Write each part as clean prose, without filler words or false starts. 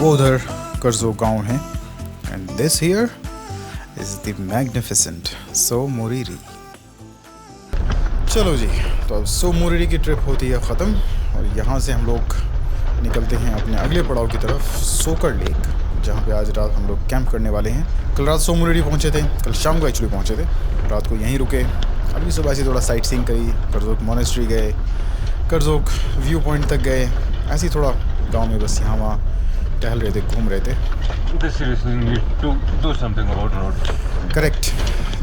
वो उधर कर्जो गांव है and this here is the magnificent Tso Moriri. चलो जी, तो अब सो मोरिरी की ट्रिप होती है ख़त्म और यहाँ से हम लोग निकलते हैं अपने अगले पड़ाव की तरफ, सोकर लेक, जहाँ पे आज रात हम लोग कैंप करने वाले हैं। कल रात सो मोरिरी पहुँचे थे, कल शाम को एक्चुअली पहुँचे थे, रात को यहीं रुके। अभी सुबह से थोड़ा साइट सीइंग करी, कर्जोक मोनेस्ट्री गए, कर्जोक व्यू पॉइंट तक गए, ऐसे ही थोड़ा गांव में बस यहाँ वहाँ टहल रहे थे, घूम रहे थे। Correct,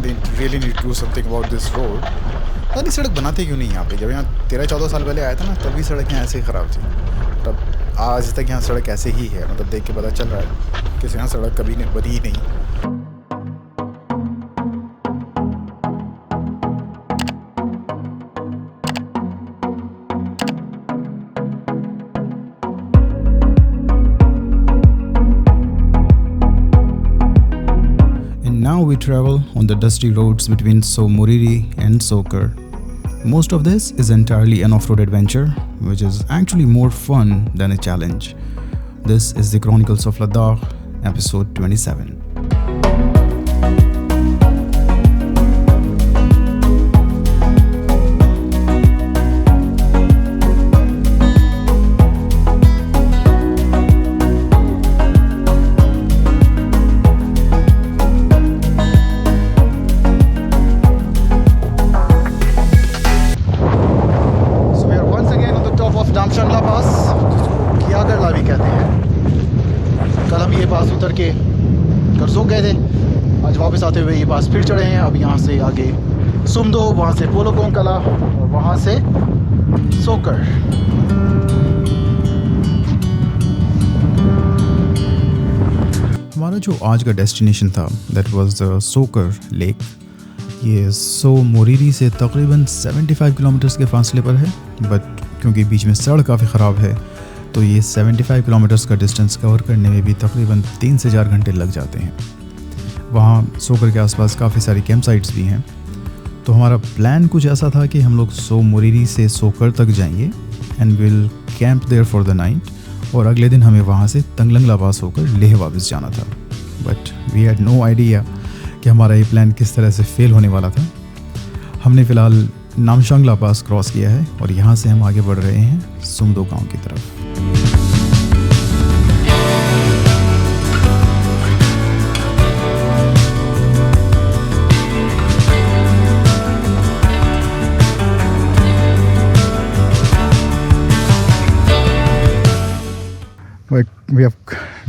they really need to do something about this road. पता नहीं सड़क बनाते क्यों नहीं यहाँ पे। जब यहाँ 13-14 साल पहले आया था ना, तभी सड़क यहाँ ऐसे ही ख़राब थी। तब आज तक यहाँ सड़क ऐसे ही है, मतलब देख के पता चल रहा है कि यहाँ सड़क कभी नहीं बनी ही नहीं। Now we travel on the dusty roads between So Moriri and Soker. Most of this is entirely an off-road adventure, which is actually more fun than a challenge. This is the Chronicles of Ladakh, episode 27. उतर के कर्जोक गए थे, आज वापस आते हुए ये पास फिर चढ़े हैं। अब यहाँ से आगे सुमदो, वहाँ से पोलोकोंग कला और वहाँ से सोकर। हमारा जो आज का डेस्टिनेशन था दैट वाज द सोकर लेक। ये सो मोरिरी से तकरीबन 75 किलोमीटर्स के फासले पर है, बट क्योंकि बीच में सड़क काफ़ी ख़राब है तो ये 75 किलोमीटर्स का डिस्टेंस कवर करने में भी तकरीबन 3 से 4 घंटे लग जाते हैं। वहाँ सोकर के आसपास काफ़ी सारी कैंप साइट्स भी हैं। तो हमारा प्लान कुछ ऐसा था कि हम लोग सो मोरिरी से सोकर तक जाएंगे and will camp there for the night, और अगले दिन हमें वहाँ से तंगलंगला पास होकर लेह वापस जाना था। But we had no idea कि हमारा ये प्लान किस तरह से फेल होने वाला था। हमने फ़िलहाल नामशांगला पास क्रॉस किया है और यहाँ से हम आगे बढ़ रहे हैं सुमदो गाँव की तरफ। We have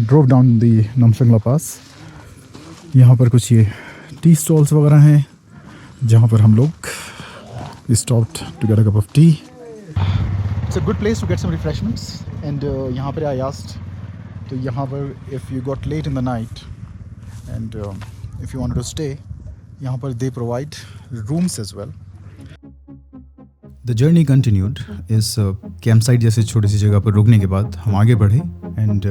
drove down the नामशांगला पास। यहाँ पर कुछ ये टी स्टॉल्स वगैरह हैं जहाँ पर हम लोग stopped to get a cup of tea. It's a good place to get some refreshments. And यहाँ पर I asked, तो यहाँ पर if you got late in the night and if you wanted to stay, यहाँ पर they provide rooms as well. The journey continued. इस camp site जैसे छोटी सी जगह पर रुकने के बाद हम आगे बढ़े and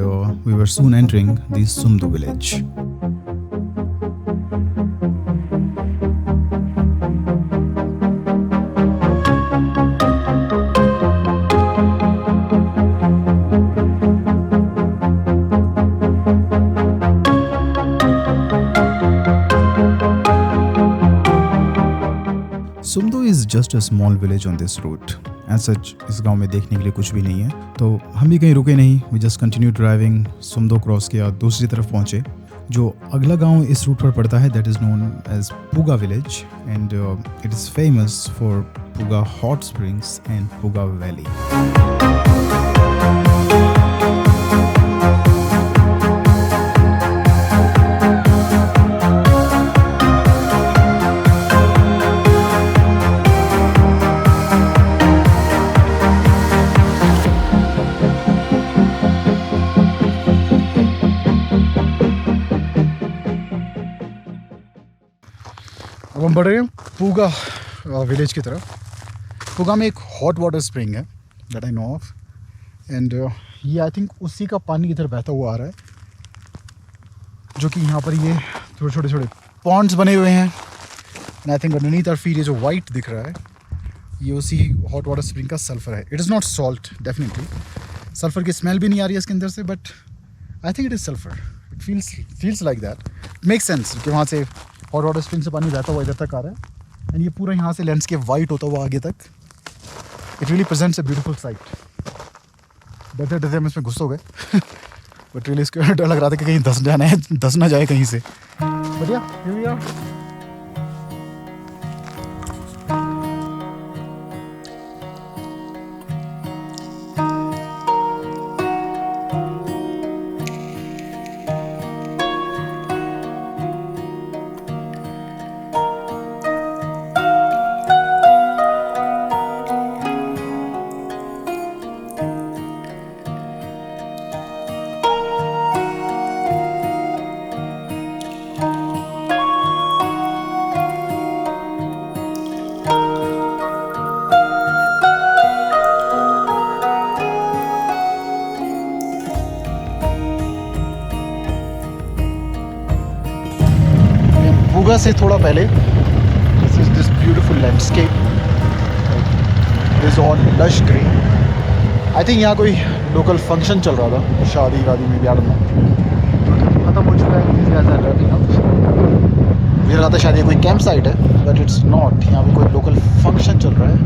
we were soon entering the Sumdo village. Sumdo is just a small village on this route. As such, इस गांव में देखने के लिए कुछ भी नहीं है, तो हम भी कहीं रुके नहीं। We just continued driving. Sumdo cross किया, दूसरी तरफ पहुंचे। जो अगला गांव इस रूट पर पड़ता है that is known as Puga village and it is famous for Puga hot springs and Puga valley. अब हम बढ़ रहे हैं पूगा विलेज की तरफ। पूगा में एक हॉट वाटर स्प्रिंग है that I know of and ये आई थिंक उसी का पानी इधर बहता हुआ आ रहा है, जो कि यहाँ पर ये छोटे छोटे पॉन्ड्स बने हुए हैं। And I think underneath our feet ये जो वाइट दिख रहा है ये उसी हॉट वाटर स्प्रिंग का सल्फ़र है। It is not salt, definitely sulphur की स्मेल भी नहीं आ रही है इसके अंदर से, but I think it is sulphur, it feels like that. Make sense कि वहाँ से हॉट वाटर स्प्रिंग से पानी बहता हुआ इधर तक आ रहा है एंड ये पूरा यहाँ से लैंडस्केप वाइट होता हुआ आगे तक। It really presents a beautiful sight. डरते डरते हम इसमें घुस हो गए बट रियली इसके डर लग रहा था कि कहीं धस ना जाए कहीं से। बढ़िया, here we are. पूगा से थोड़ा पहले this is this beautiful landscape is all lush green. I think यहाँ कोई लोकल फंक्शन चल रहा था, शादी वादी में भी, आई डोंट नो, खत्म हो चुका है। मुझे लगा था शायद ये कोई कैंप साइट है बट इट्स नॉट। यहाँ पे कोई लोकल फंक्शन चल रहा है।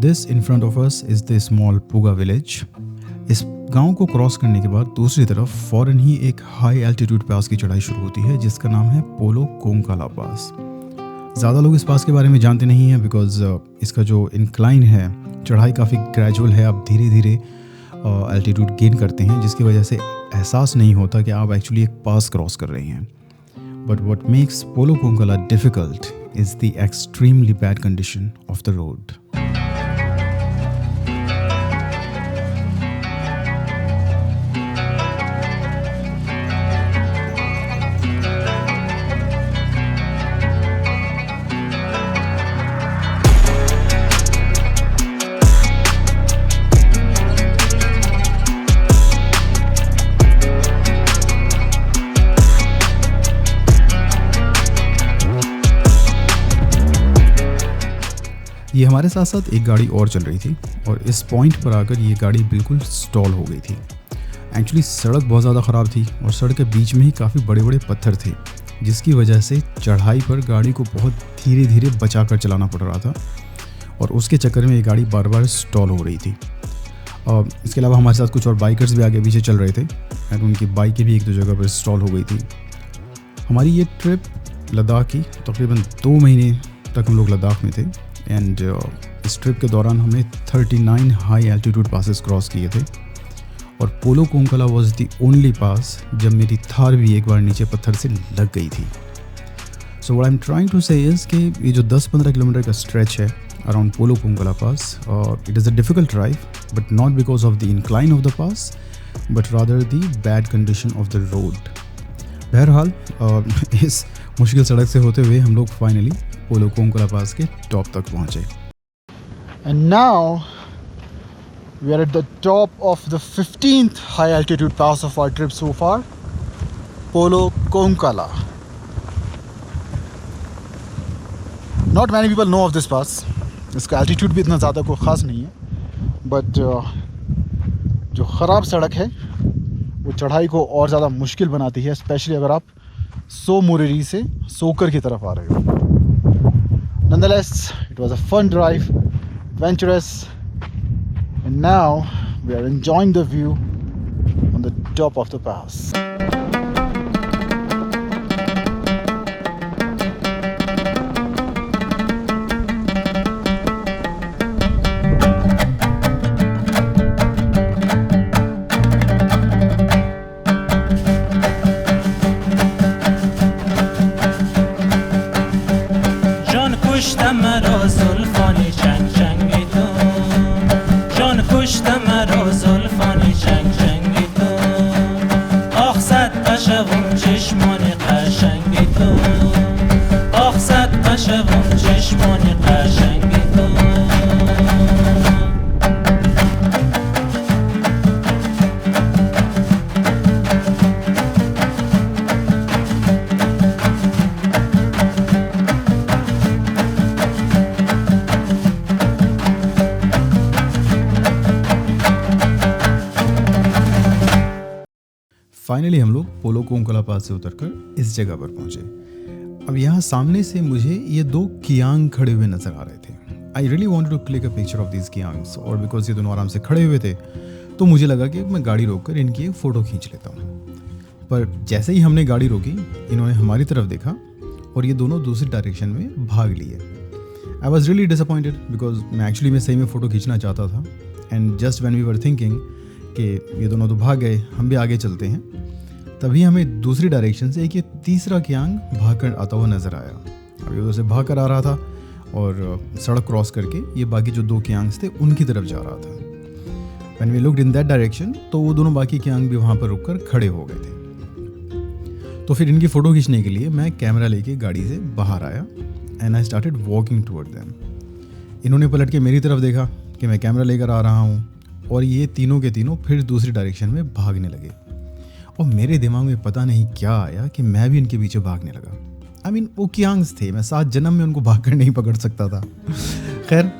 This in front of us is the small Puga village. इस गांव को क्रॉस करने के बाद दूसरी तरफ फौरन ही एक हाई एल्टीट्यूड पास की चढ़ाई शुरू होती है जिसका नाम है पोलो कोंकाला पास। ज़्यादा लोग इस पास के बारे में जानते नहीं हैं बिकॉज इसका जो इंक्लाइन है, चढ़ाई काफ़ी ग्रेजुअल है। आप धीरे धीरे एल्टीट्यूड गेन करते हैं जिसकी वजह से एहसास नहीं होता कि आप एक्चुअली एक पास क्रॉस कर रहे हैं। But what makes Polo Kongkala difficult is the extremely bad condition of the road. ये हमारे साथ साथ एक गाड़ी और चल रही थी और इस पॉइंट पर आकर ये गाड़ी बिल्कुल स्टॉल हो गई थी। एक्चुअली सड़क बहुत ज़्यादा ख़राब थी और सड़क के बीच में ही काफ़ी बड़े बड़े पत्थर थे जिसकी वजह से चढ़ाई पर गाड़ी को बहुत धीरे धीरे बचा कर चलाना पड़ रहा था और उसके चक्कर में ये गाड़ी बार बार स्टॉल हो रही थी। इसके अलावा हमारे साथ कुछ और बाइकर्स भी आगे पीछे चल रहे थे एंड उनकी बाइकें भी एक दो जगह पर स्टॉल हो गई थी। हमारी ये ट्रिप लद्दाख की तकरीबन 2 महीने तक हम लोग लद्दाख में थे एंड इस ट्रिप के दौरान हमने 39 हाई एल्टीट्यूड पासेस क्रॉस किए थे और पोलो कोंकाला वाज द ओनली पास जब मेरी थार भी एक बार नीचे पत्थर से लग गई थी। So what I am trying to say is कि ये जो 10-15 किलोमीटर का स्ट्रेच है around Polo Kongkala pass, it is a difficult drive but not because of the incline of the pass but rather the bad condition of the road. बहरहाल इस मुश्किल सड़क से होते हुए हम लोग फाइनली पोलो कोंकाला पास के टॉप तक पहुँचे। And now we are at the top of the 15th high altitude pass of our trip so far, Polo Konkala. Not many people know of this pass. इसका altitude भी इतना ज़्यादा कोई ख़ास नहीं है but जो ख़राब सड़क है वो चढ़ाई को और ज़्यादा मुश्किल बनाती है, स्पेशली अगर आप सो मोरेरी से सोकर की तरफ आ रहे हो। Nonetheless, it was a fun drive, adventurous, and now we are enjoying the view on the top of the pass. Finally हम लोग पोलो कोंगला पास से उतरकर इस जगह पर पहुंचे। अब यहाँ सामने से मुझे ये 2 कियांग खड़े हुए नज़र आ रहे थे। I really want to click a picture of this kiangs, और बिकॉज ये दोनों आराम से खड़े हुए थे तो मुझे लगा कि मैं गाड़ी रोककर इनकी एक फ़ोटो खींच लेता हूँ। पर जैसे ही हमने गाड़ी रोकी, इन्होंने हमारी तरफ देखा और ये दोनों दूसरी डायरेक्शन में भाग लिए। I was really disappointed because मैं एक्चुअली में सही में फ़ोटो खींचना चाहता था। And just when we were thinking कि ये दोनों तो भाग गए, हम भी आगे चलते हैं, तभी हमें दूसरी डायरेक्शन से एक ये तीसरा कियांग भाग कर आता हुआ नज़र आया। अब ये उधर से भाग कर आ रहा था और सड़क क्रॉस करके ये बाकी जो 2 कियांग्स थे उनकी तरफ जा रहा था। When we looked in that direction तो वो दोनों बाकी कियांग भी वहाँ पर रुककर खड़े हो गए थे। तो फिर इनकी फ़ोटो खींचने के लिए मैं कैमरा लेके गाड़ी से बाहर आया and I started walking toward them. इन्होंने पलट के मेरी तरफ देखा कि मैं कैमरा लेकर आ रहा हूँ और ये तीनों के तीनों फिर दूसरी डायरेक्शन में भागने लगे। और मेरे दिमाग में पता नहीं क्या आया कि मैं भी इनके पीछे भागने लगा। आई मीन वो कियांग्स थे, मैं 7 जन्म में उनको भाग कर नहीं पकड़ सकता था। खैर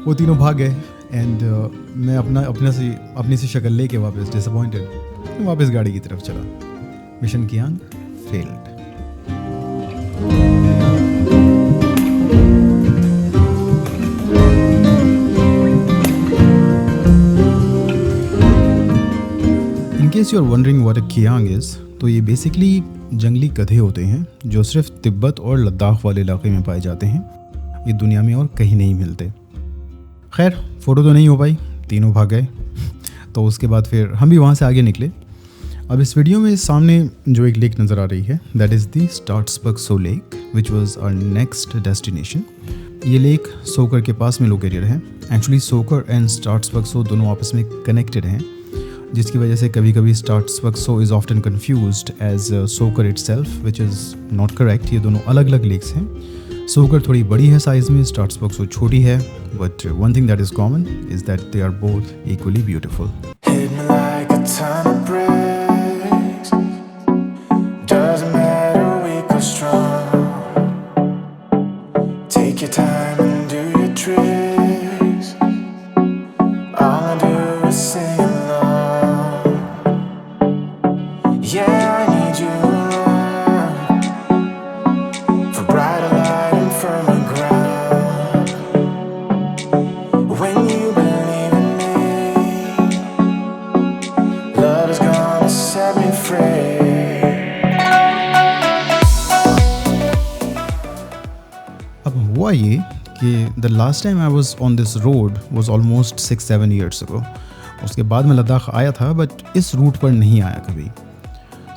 वो तीनों भाग गए एंड मैं अपनी सी शक्ल लेके वापस डिसअपॉइंटेड वापस गाड़ी की तरफ चला। Mission kiang failed. In case you are wondering what a kiang is, तो ये बेसिकली जंगली गधे होते हैं जो सिर्फ तिब्बत और लद्दाख वाले इलाके में पाए जाते हैं। ये दुनिया में और कहीं नहीं मिलते। खैर फ़ोटो तो नहीं हो पाई, तीनों भाग गए। तो उसके बाद फिर हम भी वहाँ से आगे निकले। अब इस वीडियो में सामने जो एक लेक नज़र आ रही है, दैट इज़ दी स्टार्ट्सबर्ग lake which was our next destination. ये लेक सोकर के पास में लोकेटेड है। एक्चुअली सोकर एंड स्टार्ट्सबर्ग दोनों आपस में कनेक्टेड हैं, जिसकी वजह से कभी कभी स्टार्ट्सबर्ग इज़ ऑफ्टन कन्फ्यूज्ड एज सोकर itself, which is not correct. ये दोनों अलग अलग लेक्स हैं। सोकर थोड़ी बड़ी है साइज़ में, स्टार्ट्सबर्ग छोटी है, but one thing that is common is that they are both equally beautiful. हुआ ये कि the last time I was on this road was almost 6-7 years ago. उसके बाद मैं लद्दाख आया था, बट इस रूट पर नहीं आया कभी।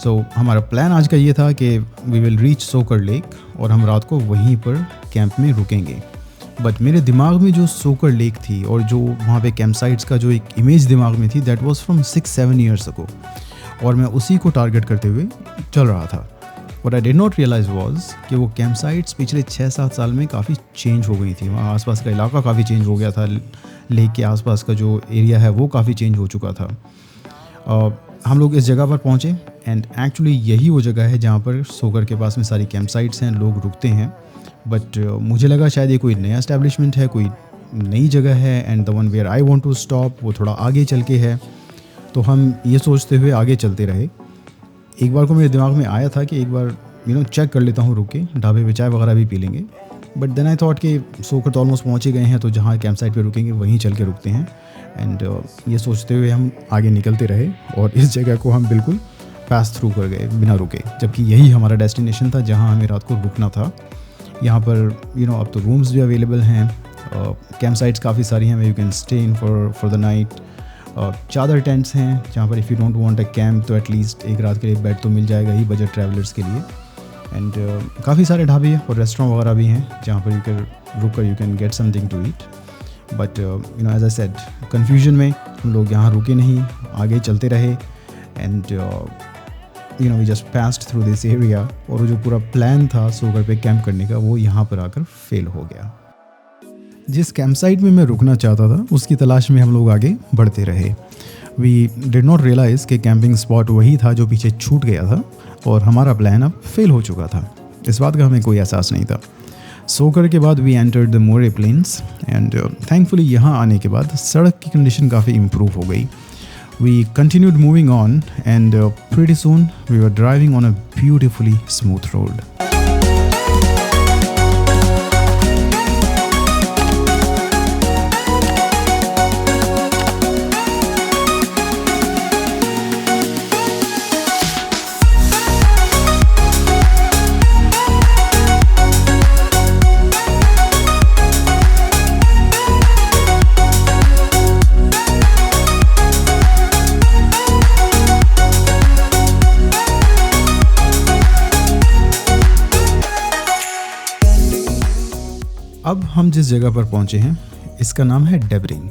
सो हमारा प्लान आज का ये था कि वी विल रीच सोकर लेक और हम रात को वहीं पर कैंप में रुकेंगे। बट मेरे दिमाग में जो सोकर लेक थी और जो वहाँ पे कैंप साइट्स का जो एक इमेज दिमाग में थी, दैट वाज फ्रॉम 6-7 ईयर्स अगो, और मैं उसी को टारगेट करते हुए चल रहा था। What I did not realize was कि वो कैंप साइट्स पिछले 6-7 साल में काफ़ी चेंज हो गई थी। वहाँ आसपास का इलाका काफ़ी चेंज हो गया था। लेक के आसपास का जो एरिया है वो काफ़ी चेंज हो चुका था। हम लोग इस जगह पर पहुँचे एंड एक्चुअली यही वो जगह है जहाँ पर सोकर के पास में सारी कैंप साइट्स हैं, लोग रुकते हैं। बट मुझे लगा शायद ये कोई नया एस्टेब्लिशमेंट है, कोई नई जगह है, and the one where I want to stop वो थोड़ा आगे चल के है। तो हम ये सोचते हुए आगे चलते रहे। एक बार को मेरे दिमाग में आया था कि एक बार चेक कर लेता हूँ, रुक के ढाबे पे चाय वगैरह भी पी लेंगे। बट देन आई थॉट कि सोकर तो ऑलमोस्ट पहुँच ही गए हैं, तो जहाँ कैंप साइट पर रुकेंगे वहीं चल के रुकते हैं। एंड ये सोचते हुए हम आगे निकलते रहे और इस जगह को हम बिल्कुल पास थ्रू कर गए बिना रुके, जबकि यही हमारा डेस्टिनेशन था जहाँ हमें रात को रुकना था। यहाँ पर अब तो रूम्स भी अवेलेबल हैं, कैंप साइट्स काफ़ी सारी हैं, you can stay in for the night. चादर टेंट्स हैं जहाँ पर if you don't want a camp तो एटलीस्ट एक रात के लिए बेड तो मिल जाएगा ही बजट ट्रैवलर्स के लिए। एंड काफ़ी सारे ढाबे और रेस्टोरेंट वगैरह भी हैं जहाँ पर you can get something to eat. But as I said, confusion में हम लोग यहाँ रुके नहीं, आगे चलते रहे। And we just passed through this area, और जो पूरा प्लान था सोकर पे कैंप करने का वो यहाँ पर आकर फेल हो गया। जिस कैंप साइट में मैं रुकना चाहता था उसकी तलाश में हम लोग आगे बढ़ते रहे। वी डिड नॉट रियलाइज़ कि कैंपिंग स्पॉट वही था जो पीछे छूट गया था और हमारा प्लान अब फेल हो चुका था। इस बात का हमें कोई एहसास नहीं था। सोकर के बाद we entered the More plains and thankfully यहाँ आने के बाद सड़क की कंडीशन काफ़ी इम्प्रूव हो गई। We continued moving on, and pretty soon we were driving on a beautifully smooth road. अब हम जिस जगह पर पहुंचे हैं इसका नाम है डेबरिंग।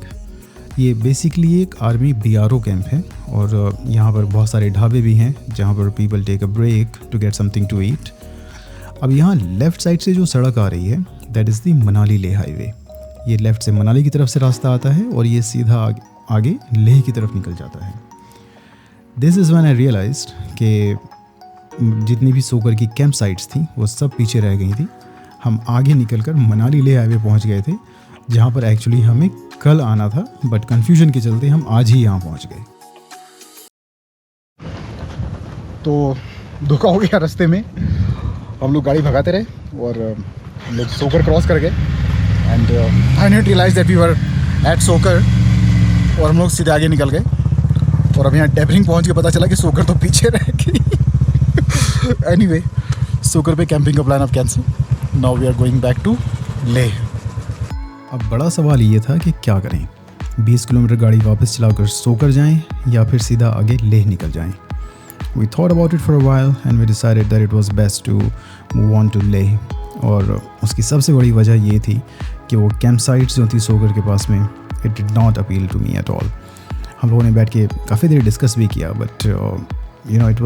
ये बेसिकली एक आर्मी BRO कैंप है और यहाँ पर बहुत सारे ढाबे भी हैं जहाँ पर people take a break to get something to eat. अब यहाँ लेफ़्ट साइड से जो सड़क आ रही है that is the Manali Leh highway. ये लेफ़्ट से मनाली की तरफ से रास्ता आता है और ये सीधा आगे लेह की तरफ निकल जाता है। This is when I realised कि जितनी भी सोकर की कैंप साइट्स थी वो सब पीछे रह गई थी। हम आगे निकलकर मनाली लेह हाईवे पहुंच गए थे जहां पर एक्चुअली हमें कल आना था, बट कंफ्यूजन के चलते हम आज ही यहां पहुंच गए। तो धोखा हो गया रास्ते में, हम लोग गाड़ी भगाते रहे और हम लोग सोकर क्रॉस कर गए and I didn't realise that we were at Tsokar और हम लोग सीधे आगे निकल गए और अब यहाँ डेबरिंग पहुँच के पता चला कि सोकर तो पीछे रह गई। एनीवे, सोकर पे कैंपिंग का प्लान अब cancel. Now we are going back to Leh. अब बड़ा सवाल ये था कि क्या करें, 20 किलोमीटर गाड़ी वापस चलाकर सोकर जाएं या फिर सीधा आगे लेह निकल जाएं। We thought about it for a while and we decided that it was best to move on to Leh। और उसकी सबसे बड़ी वजह ये थी कि वो कैंप साइट्स जो थी सोकर के पास में, it did not appeal to me at all। हम लोगों ने बैठ के काफ़ी देर डिस्कस भी किया, but you know it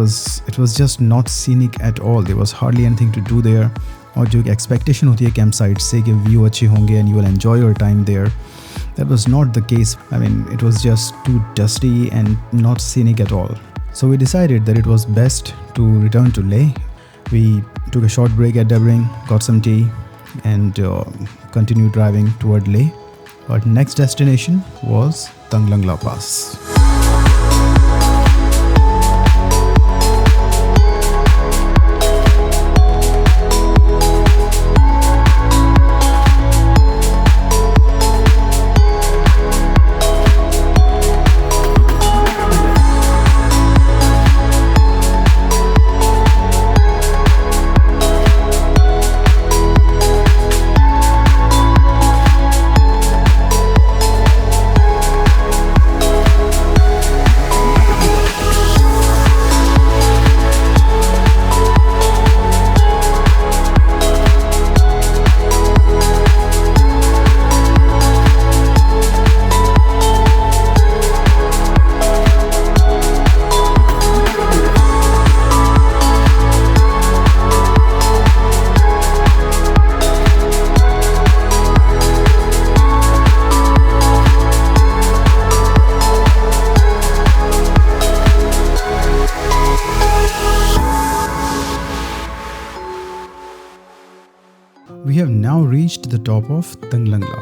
was just not scenic at all। There was hardly anything to do there। और जो एक्सपेक्टेशन होती है कैंप साइट से कि व्यू अच्छे होंगे and you will enjoy your time there, that was not the case. I mean it was just too dusty and not scenic at all. So we decided that it was best to return to Leh। We took a short break at Debring, got some tea and continued driving toward Leh। Our next destination was Tanglangla Pass। We have now reached the top of Tanglangla.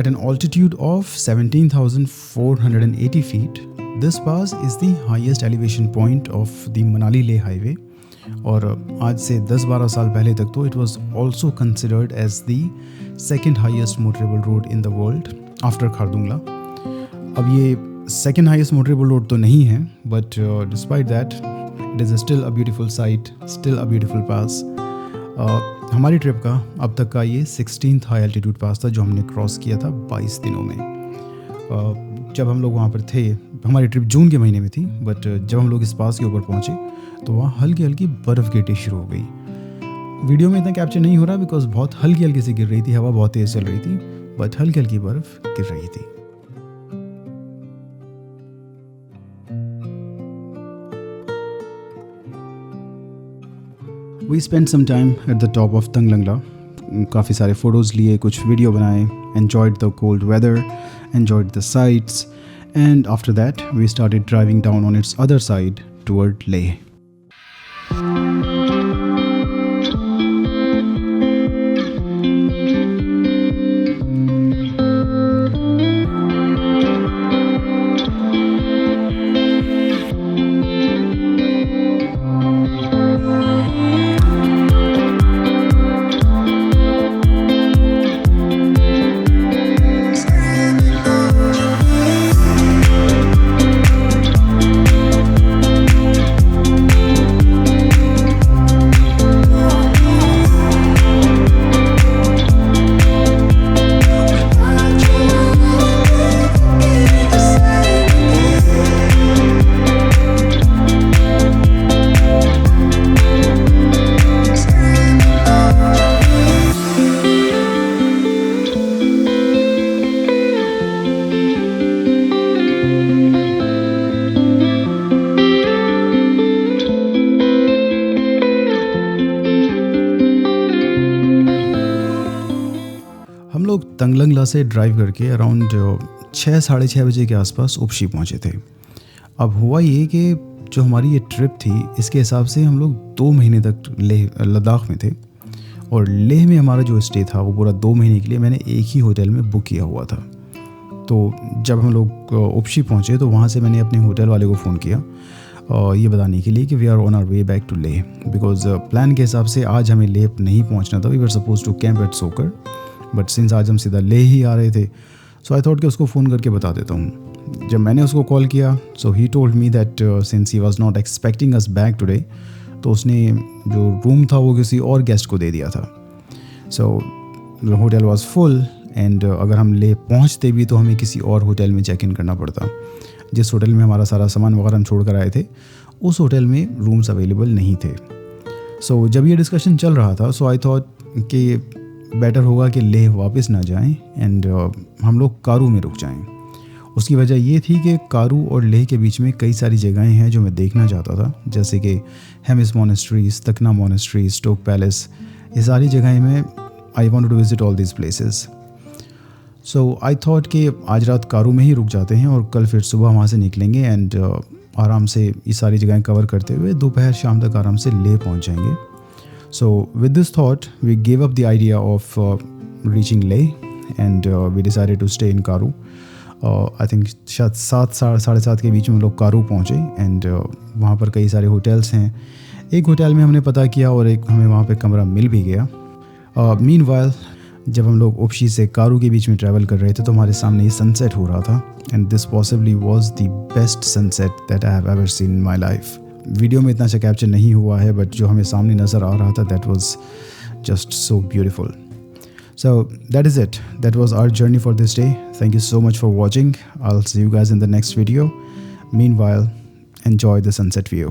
At an altitude of 17,480 feet, this pass is the highest elevation point of the Manali Leh highway। और आज से 10-12 साल पहले तक तो it was also considered as the second highest motorable road in the world after Khardungla। अब ये second highest motorable road तो नहीं है, but despite that it is still a beautiful sight, still a beautiful pass। हमारी trip का अब तक का ये 16th हाई एल्टीट्यूड पास था जो हमने क्रॉस किया था 22 दिनों में। जब हम लोग वहाँ पर थे, हमारी ट्रिप जून के महीने में थी, बट जब हम लोग इस पास के ऊपर पहुँचे तो वहाँ हल्की हल्की बर्फ़ गिरनी शुरू हो गई। वीडियो में इतना कैप्चर नहीं हो रहा बिकॉज बहुत हल्की हल्की सी गिर रही थी, हवा बहुत तेज़ चल रही थी, बट हल्की हल्की बर्फ़ गिर रही थी। We spent some time at the top of Tanglangla। काफ़ी सारे फ़ोटोज़ लिए, कुछ वीडियो बनाए, enjoyed the cold weather, enjoyed the sights, and after that we started driving down on its other side toward Leh। Tanglang La से drive करके around 6-6:30 बजे के आसपास उपशी पहुँचे थे। अब हुआ ये कि जो हमारी ये ट्रिप थी इसके हिसाब से हम लोग 2 महीने तक लेह लद्दाख में थे, और लेह में हमारा जो स्टे था वो पूरा 2 महीने के लिए मैंने एक ही होटल में बुक किया हुआ था। तो जब हम लोग उपशी पहुँचे तो वहाँ से मैंने अपने होटल वाले को फ़ोन किया ये बताने के लिए कि we are on our way back to Leh, because plan के हिसाब से आज हमें लेह नहीं पहुँचना था। We were suppose to camp at Tsokar, but since आज हम सीधा लेह ही आ रहे थे, सो आई थॉट कि उसको फ़ोन करके बता देता हूँ। जब मैंने उसको कॉल किया, so he told me that since he was not expecting us back today, तो उसने जो रूम था वो किसी और गेस्ट को दे दिया था। So the hotel was full and अगर हम ले पहुँचते भी तो हमें किसी और होटल में चेक इन करना पड़ता। जिस होटल में हमारा सारा सामान वगैरह हम छोड़ कर आए थे उस होटल में रूम्स अवेलेबल नहीं थे। सो जब ये डिस्कशन चल रहा था, सो आई थॉट कि बेटर होगा कि लेह वापस ना जाएं एंड हम लोग कारू में रुक जाएं। उसकी वजह ये थी कि कारू और लेह के बीच में कई सारी जगहें हैं जो मैं देखना चाहता था, जैसे कि हेमिस मोनेस्ट्रीज, तकना मोनेस्ट्री, स्टोक पैलेस, ये सारी जगहें में I wanted to visit all these places. So I thought कि आज रात कारू में ही रुक जाते हैं और कल फिर सुबह वहाँ से निकलेंगे एंड आराम से ये सारी जगहें कवर करते हुए दोपहर शाम तक आराम से लेह पहुँच जाएंगे। So with this thought, we gave up the idea of reaching Leh and we decided to stay in Karu. I think शायद 7-7:30 के बीच में हम लोग कारू पहुँचे एंड वहाँ पर कई सारे होटल्स हैं। एक होटल में हमने पता किया और एक हमें वहाँ पे कमरा मिल भी गया। मीनवाइल जब हम लोग उपशी से कारू के बीच में ट्रैवल कर रहे थे तो हमारे सामने ये सनसेट हो रहा था and this possibly was the best sunset that I have ever seen in my life. Video में इतना अच्छा कैप्चर नहीं हुआ है, बट जो हमें सामने नज़र आ रहा था that was just so beautiful. So that is it, that was our journey for this day. Thank you so much for watching. I will see you guys in the next video. Meanwhile enjoy the sunset view.